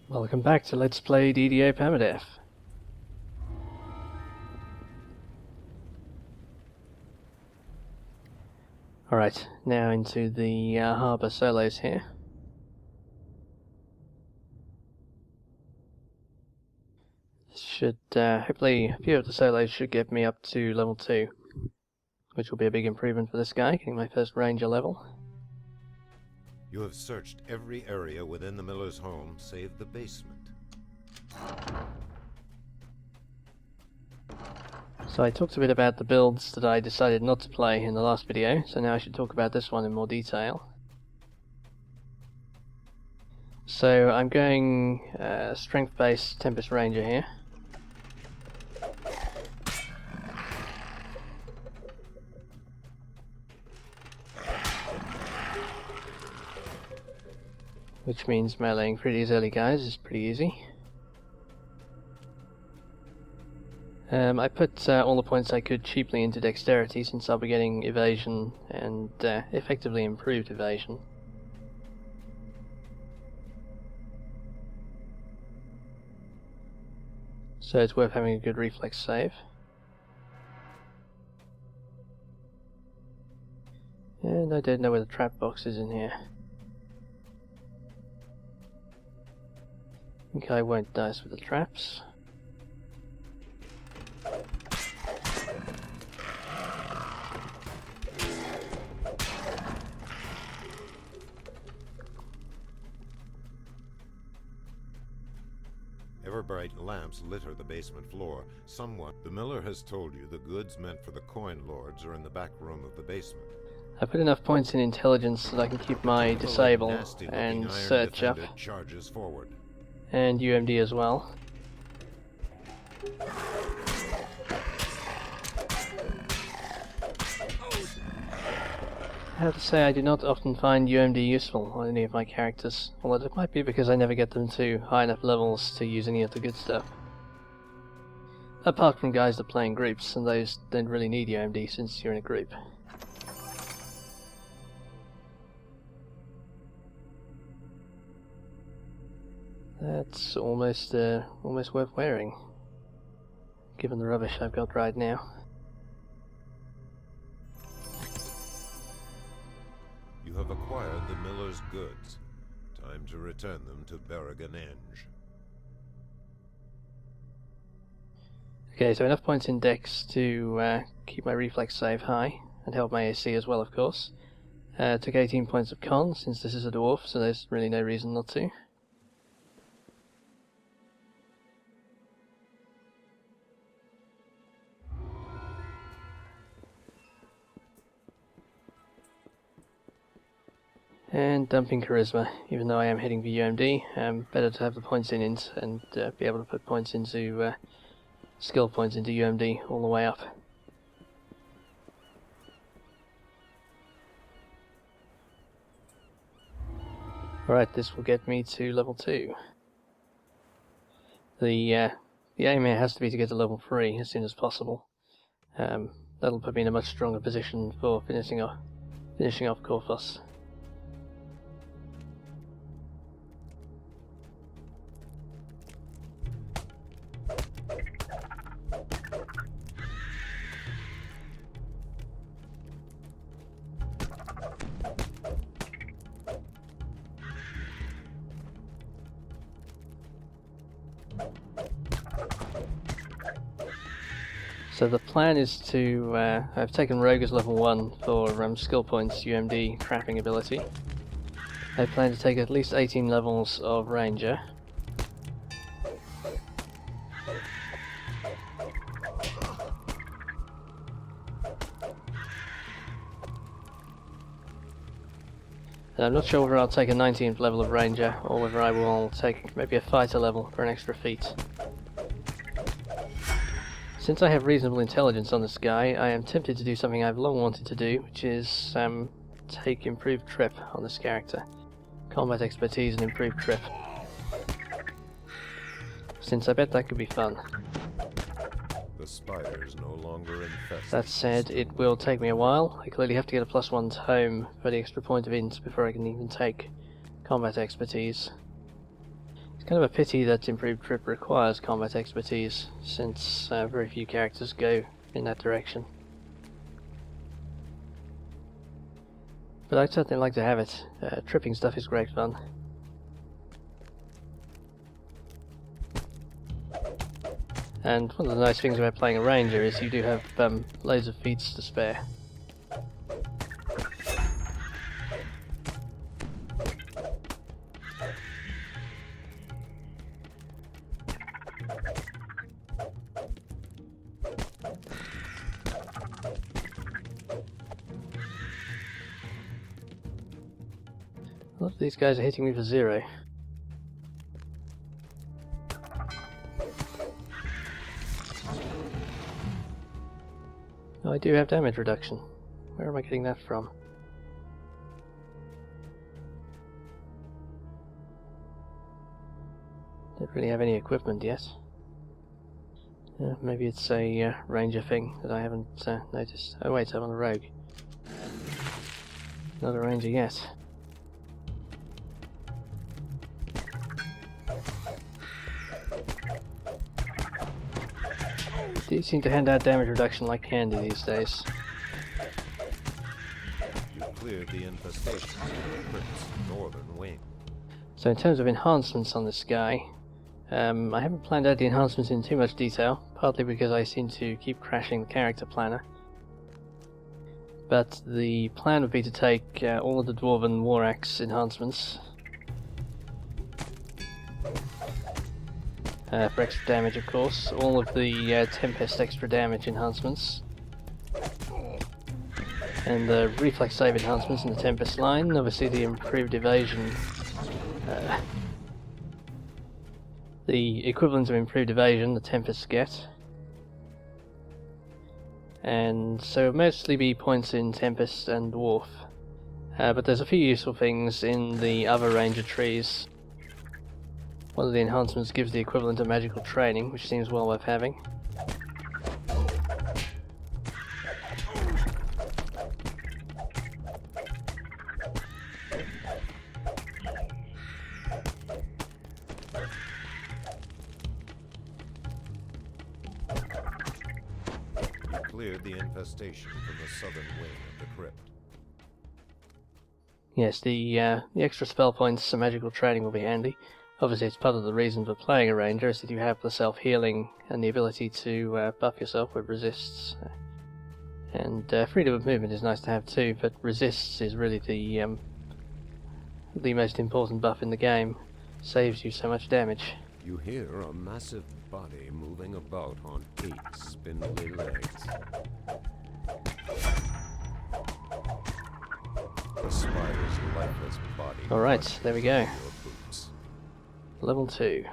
Welcome back to Let's Play DDO Permadeath. Alright, now into the Harbour solos here. Hopefully a few of the solos should get me up to level 2, which will be a big improvement for this guy, getting my first ranger level. You have searched every area within the miller's home, save the basement. So I talked a bit about the builds that I decided not to play in the last video, so now I should talk about this one in more detail. So I'm going strength-based Tempest Ranger here. Which means meleeing through these early guys is pretty easy. I put all the points I could cheaply into dexterity, since I'll be getting evasion and effectively improved evasion. So it's worth having a good reflex save. And I don't know where the trap box is in here. I think I won't dice with the traps. Ever-bright lamps litter the basement floor. The miller has told you the goods meant for the coin lords are in the back room of the basement. I put enough points in intelligence that I can keep my disable and search up, charges forward. and UMD as well. I have to say I do not often find UMD useful on any of my characters, although it might be because I never get them to high enough levels to use any of the good stuff. Apart from guys that play in groups, and those don't really need UMD since you're in a group. That's almost worth wearing, given the rubbish I've got right now. You have acquired the miller's goods. Time to return them to Berrigan-Enge. Okay, so enough points in Dex to keep my reflex save high, and help my AC as well, of course. Took 18 points of con, since this is a dwarf, so there's really no reason not to. And dumping charisma, even though I am hitting the UMD, better to have the points in int and be able to put points into skill points into UMD all the way up. Alright, this will get me to level 2. The aim here has to be to get to level 3 as soon as possible. That'll put me in a much stronger position for finishing off Corphos. So the plan is to, I've taken Rogue as level 1 for skill points UMD trapping ability. I plan to take at least 18 levels of Ranger. And I'm not sure whether I'll take a 19th level of Ranger, or whether I will take maybe a fighter level for an extra feat. Since I have reasonable intelligence on this guy, I am tempted to do something I've long wanted to do, which is take improved trip on this character. Combat expertise and improved trip. Since I bet that could be fun. The spiders no longer infest. That said, it will take me a while. I clearly have to get a +1 to home for the extra point of int before I can even take combat expertise. Kind of a pity that improved trip requires combat expertise, since very few characters go in that direction. But I'd certainly like to have it. Tripping stuff is great fun. And one of the nice things about playing a ranger is you do have loads of feats to spare. A lot of these guys are hitting me for 0. Oh, I do have damage reduction. Where am I getting that from? Don't really have any equipment yet. Maybe it's a ranger thing that I haven't noticed. Oh wait, I'm on a rogue. Not a ranger yet. Do seem to hand out damage reduction like candy these days. You cleared the infestation of the Crypt's northern wing. So in terms of enhancements on this guy, I haven't planned out the enhancements in too much detail, partly because I seem to keep crashing the character planner. But the plan would be to take all of the Dwarven War Axe enhancements for extra damage, of course, all of the Tempest extra damage enhancements, and the reflex save enhancements in the Tempest line, obviously the improved evasion, the equivalent of improved evasion the Tempests get, and so it'll mostly be points in Tempest and Dwarf, but there's a few useful things in the other Ranger trees. One of the enhancements gives the equivalent of magical training, which seems well worth having. You cleared the infestation from the southern wing of the crypt. Yes, the extra spell points and magical training will be handy. Obviously, it's part of the reason for playing a ranger is that you have the self-healing and the ability to buff yourself with resists. And freedom of movement is nice to have too, but resists is really the most important buff in the game. Saves you so much damage. You hear a massive body moving about on 8 spindly legs. The spider's lifeless body. Alright, there we go. Your boots. Level 2.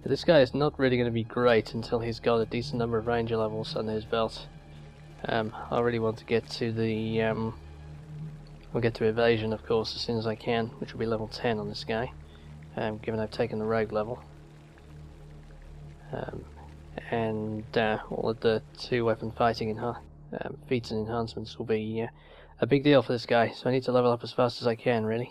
This guy is not really going to be great until he's got a decent number of ranger levels under his belt. I really want to get to the... we'll get to evasion, of course, as soon as I can, which will be level 10 on this guy, given I've taken the rogue level. And all of the 2-weapon fighting feats and enhancements will be a big deal for this guy, so I need to level up as fast as I can, really.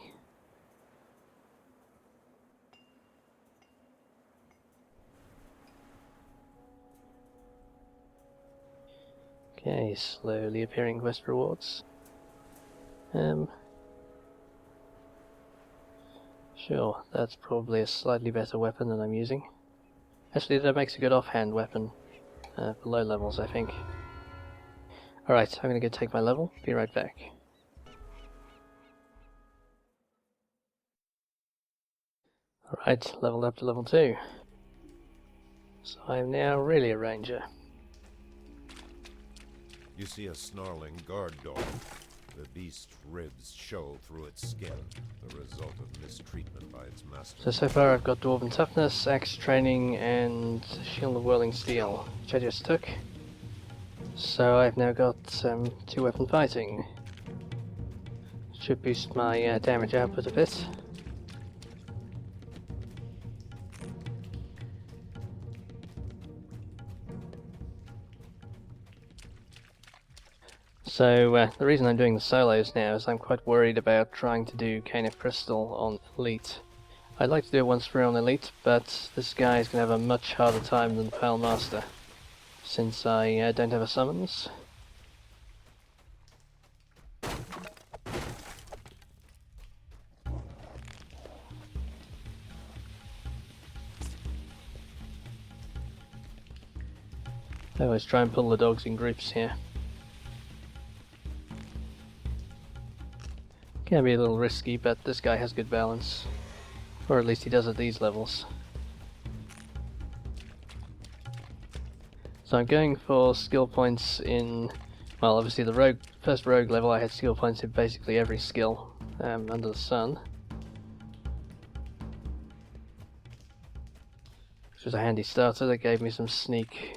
Okay, slowly appearing quest rewards. Sure, that's probably a slightly better weapon than I'm using. Actually, that makes a good offhand weapon for low levels, I think. Alright, I'm gonna go take my level, be right back. Alright, leveled up to level 2. So I'm now really a ranger. You see a snarling guard dog. The beast's ribs show through its skin, the result of mistreatment by its master. So far I've got Dwarven Toughness, Axe Training, and Shield of Whirling Steel, which I just took. So I've now got 2-weapon fighting. Should boost my damage output a bit. So the reason I'm doing the solos now is I'm quite worried about trying to do Cane of Crystal on Elite. I'd like to do it once through on Elite, but this guy is going to have a much harder time than the Pale Master, since I don't have a summons. I always try and pull the dogs in groups here. Can be a little risky, but this guy has good balance. Or at least he does at these levels. So I'm going for skill points in, well, obviously the first rogue level I had skill points in basically every skill under the sun. Which was a handy starter that gave me some sneaking,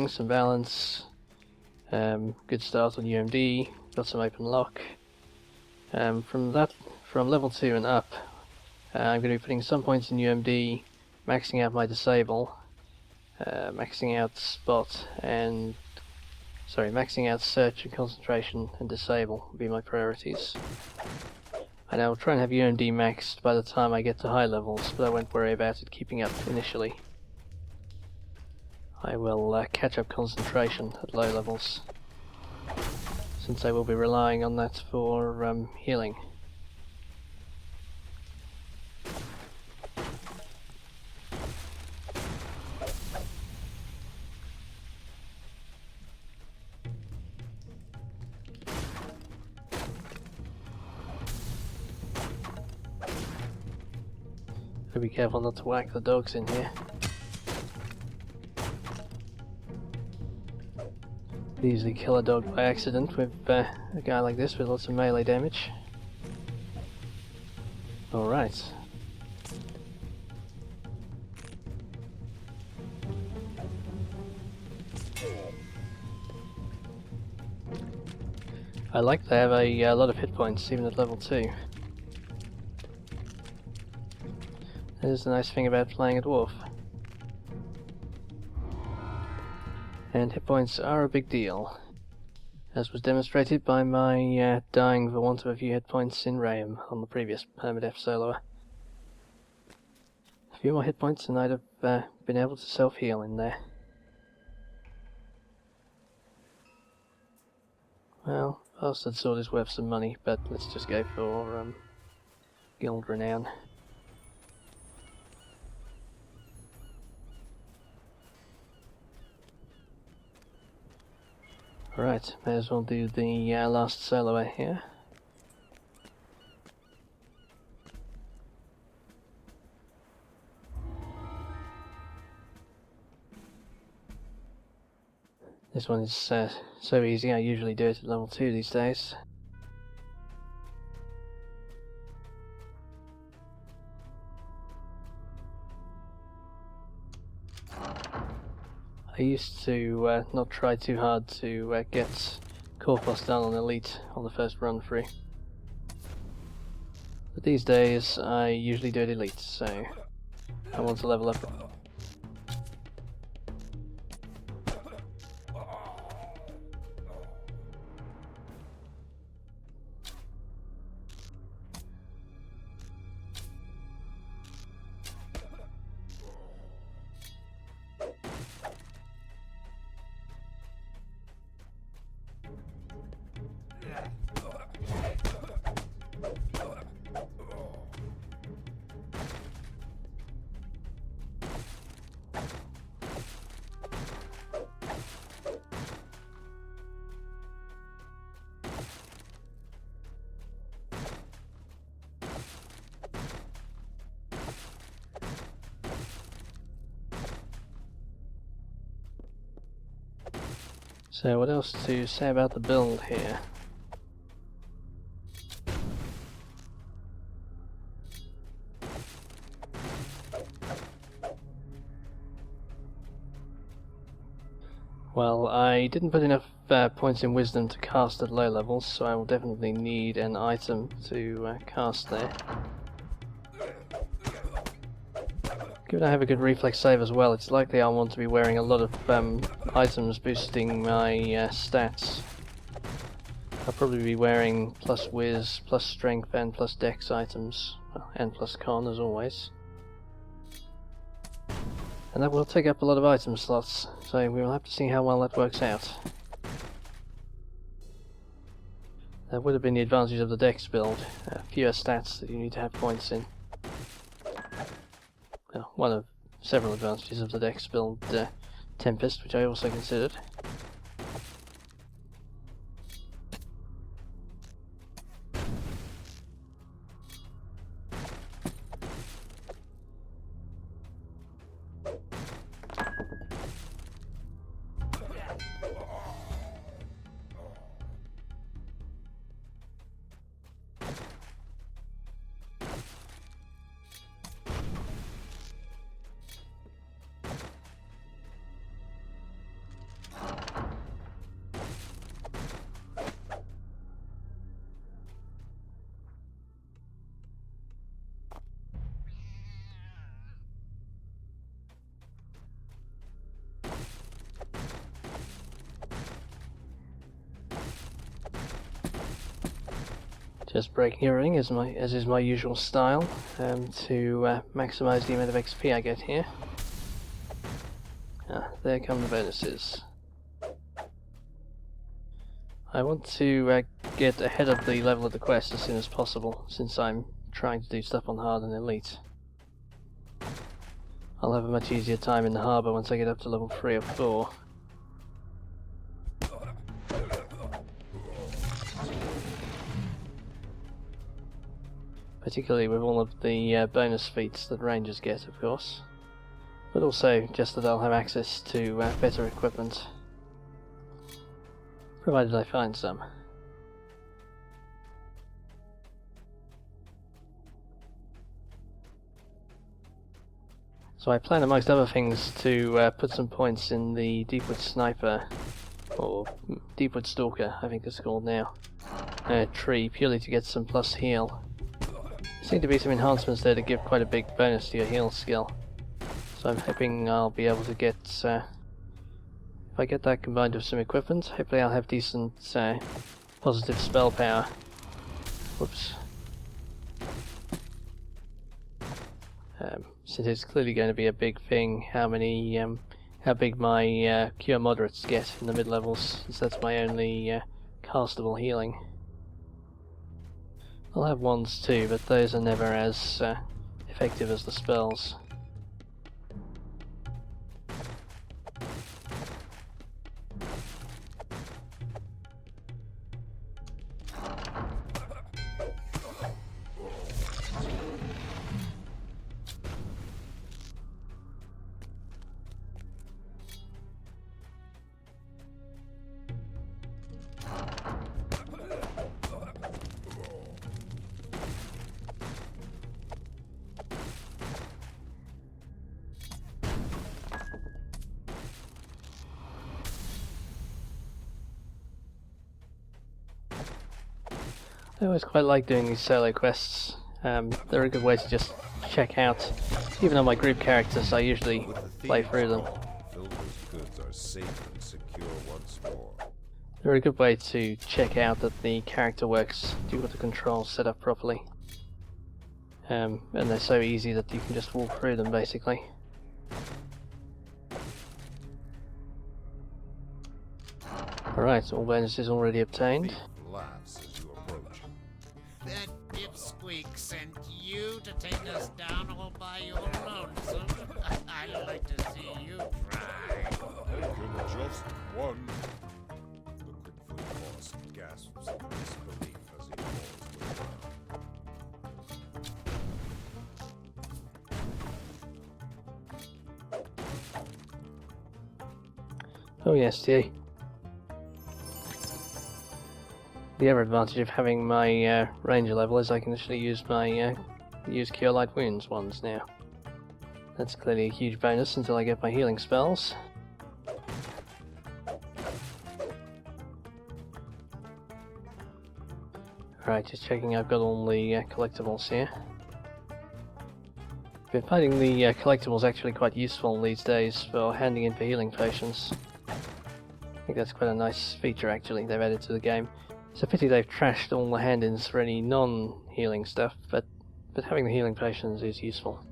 some balance, good start on UMD, got some open lock. From level 2 and up, I'm going to be putting some points in UMD, maxing out my disable, maxing out maxing out search and concentration and disable will be my priorities. And I will try and have UMD maxed by the time I get to high levels, but I won't worry about it keeping up initially. I will catch up concentration at low levels, since I will be relying on that for healing. Gotta be careful not to whack the dogs in here. Easily kill a dog by accident with a guy like this with lots of melee damage. Alright. I like to have a lot of hit points even at level 2. That is the nice thing about playing a dwarf. And hit points are a big deal, as was demonstrated by my dying for want of a few hit points in Rayham on the previous Permadeath soloer. A few more hit points and I'd have been able to self-heal in there. Well, Bastard Sword is worth some money, but let's just go for Guild Renown. Right, may as well do the last soloer here. This one is so easy, I usually do it at level 2 these days. I used to not try too hard to get Corpus done on Elite on the first run through. But these days I usually do it Elite, so I want to level up. So what else to say about the build here? Well, I didn't put enough points in Wisdom to cast at low levels, so I will definitely need an item to cast there. Given I have a good reflex save as well, it's likely I'll want to be wearing a lot of items boosting my stats. I'll probably be wearing plus whiz, plus strength and plus dex items, and plus con as always. And that will take up a lot of item slots, so we will have to see how well that works out. That would have been the advantage of the dex build, fewer stats that you need to have points in. Well, one of several advantages of the dex build, Tempest, which I also considered. Just breaking everything as is my usual style, to maximise the amount of XP I get here. There come the bonuses. I want to get ahead of the level of the quest as soon as possible, since I'm trying to do stuff on hard and elite. I'll have a much easier time in the harbour once I get up to level 3 or 4. Particularly with all of the bonus feats that rangers get, of course. But also just that I'll have access to better equipment. Provided I find some. So I plan, amongst other things, to put some points in the Deepwood Sniper, or Deepwood Stalker, I think it's called now, tree, purely to get some plus heal. There seem to be some enhancements there to give quite a big bonus to your heal skill. So I'm hoping I'll be able to get, if I get that combined with some equipment, hopefully I'll have decent positive spell power. Whoops. Since it's clearly going to be a big thing, how big my cure moderates get in the mid-levels, since that's my only castable healing. I'll have wands too, but those are never as effective as the spells. I always quite like doing these solo quests. They're a good way to just check out. Even on my group characters, I usually play through them. Filter's goods are safe and secure once more. They're a good way to check out that the character works, do with the controls set up properly. And they're so easy that you can just walk through them, basically. Alright, all bonuses already obtained. Laughs as you approach. That dipsqueak sent you to take us down all by your lonesome. I'd like to see you try. You're just one. The Quickfoot boss gasps in disbelief as he falls to the ground. Oh yes, TA. The other advantage of having my ranger level is I can actually use my use Cure Light Wounds ones now. That's clearly a huge bonus until I get my healing spells. Alright, just checking I've got all the collectibles here. Been finding the collectibles actually quite useful these days for handing in for healing potions. I think that's quite a nice feature actually they've added to the game. It's a pity they've trashed all the hand-ins for any non-healing stuff, but having the healing potions is useful.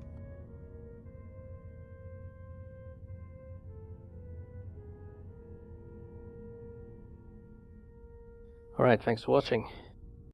Alright, thanks for watching.